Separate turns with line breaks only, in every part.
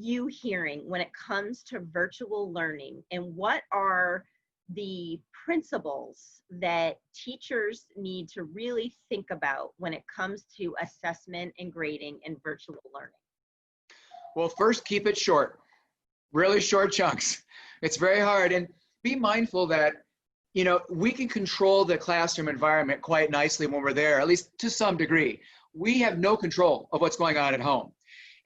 you hearing when it comes to virtual learning, and what are the principles that teachers need to really think about when it comes to assessment and grading in virtual learning?
Well, first, keep it short, really short chunks. It's very hard. And be mindful that, you know, we can control the classroom environment quite nicely when we're there, at least to some degree. We have no control of what's going on at home.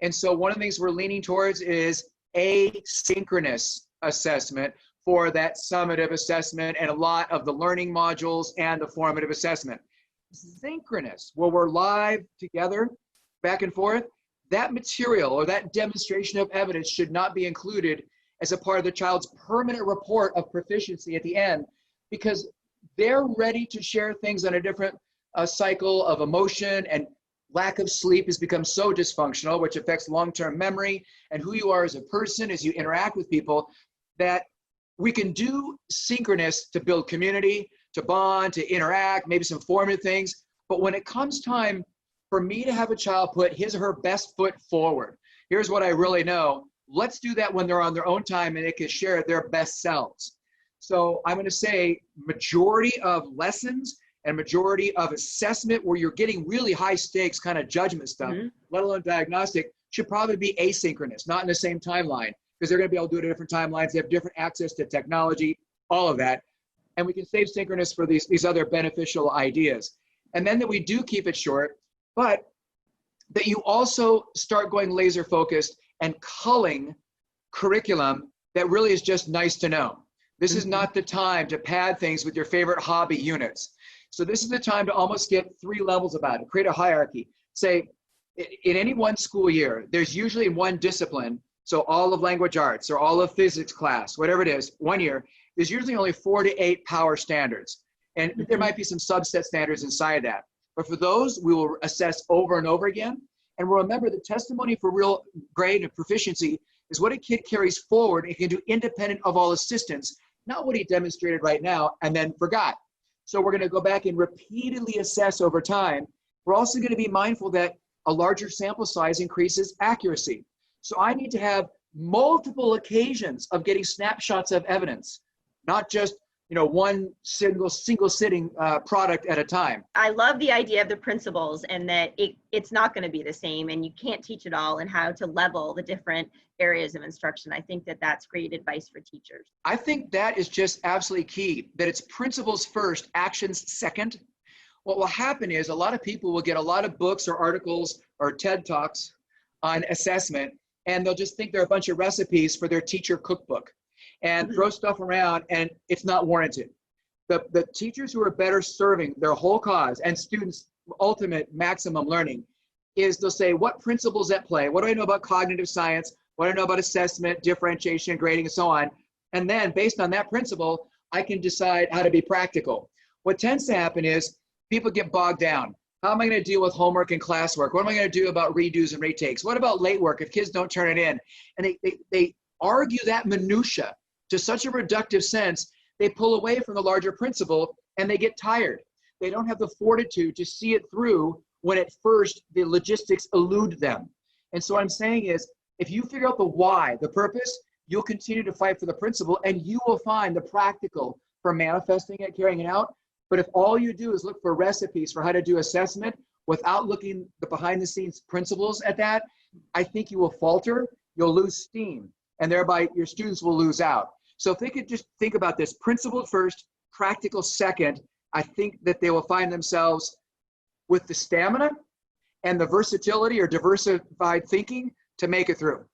And so one of the things we're leaning towards is asynchronous assessment for that summative assessment and a lot of the learning modules and the formative assessment. Synchronous, where we're live together, back and forth, that material or that demonstration of evidence should not be included as a part of the child's permanent report of proficiency at the end, because they're ready to share things on a different cycle of emotion, and lack of sleep has become so dysfunctional, which affects long-term memory and who you are as a person as you interact with people, that we can do synchronous to build community, to bond, to interact, maybe some formative things. But when it comes time for me to have a child put his or her best foot forward, here's what I really know. Let's do that when they're on their own time and they can share their best selves. So I'm going to say majority of lessons and majority of assessment where you're getting really high stakes kind of judgment stuff, let alone diagnostic, should probably be asynchronous, not in the same timeline, because they're going to be able to do it at different timelines. They have different access to technology, all of that. And we can save synchronous for these other beneficial ideas. And then that we do keep it short, but that you also start going laser focused and culling curriculum that really is just nice to know. This is not the time to pad things with your favorite hobby units. So this is the time to almost get 3 levels about it, create a hierarchy. Say, in any one school year, there's usually one discipline, so all of language arts or all of physics class, whatever it is, 1 year, there's usually only 4 to 8 power standards. And there might be some subset standards inside that. But for those, we will assess over and over again. And remember, the testimony for real grade and proficiency is what a kid carries forward and can do independent of all assistance, not what he demonstrated right now and then forgot. So we're going to go back and repeatedly assess over time. We're also going to be mindful that a larger sample size increases accuracy. So I need to have multiple occasions of getting snapshots of evidence, not just, you know, one single sitting product at a time.
I love the idea of the principles, and that it's not going to be the same, and you can't teach it all, and how to level the different areas of instruction. I think that that's great advice for teachers.
I think that is just absolutely key, that it's principles first, actions second. What will happen is a lot of people will get a lot of books or articles or TED Talks on assessment, and they'll just think they're a bunch of recipes for their teacher cookbook and throw stuff around, and it's not warranted. The teachers who are better serving their whole cause and students' ultimate maximum learning is they'll say, what principles at play? What do I know about cognitive science? What do I know about assessment, differentiation, grading, and so on? And then based on that principle, I can decide how to be practical. What tends to happen is people get bogged down. How am I going to deal with homework and classwork? What am I going to do about redos and retakes? What about late work if kids don't turn it in? And they argue that minutia to such a reductive sense, they pull away from the larger principle and they get tired. They don't have the fortitude to see it through when at first the logistics elude them. And so what I'm saying is, if you figure out the why, the purpose, you'll continue to fight for the principle, and you will find the practical for manifesting it, carrying it out. But if all you do is look for recipes for how to do assessment without looking the behind the scenes principles at that, I think you will falter, you'll lose steam, and thereby your students will lose out. So if they could just think about this, principle first, practical second, I think that they will find themselves with the stamina and the versatility or diversified thinking to make it through.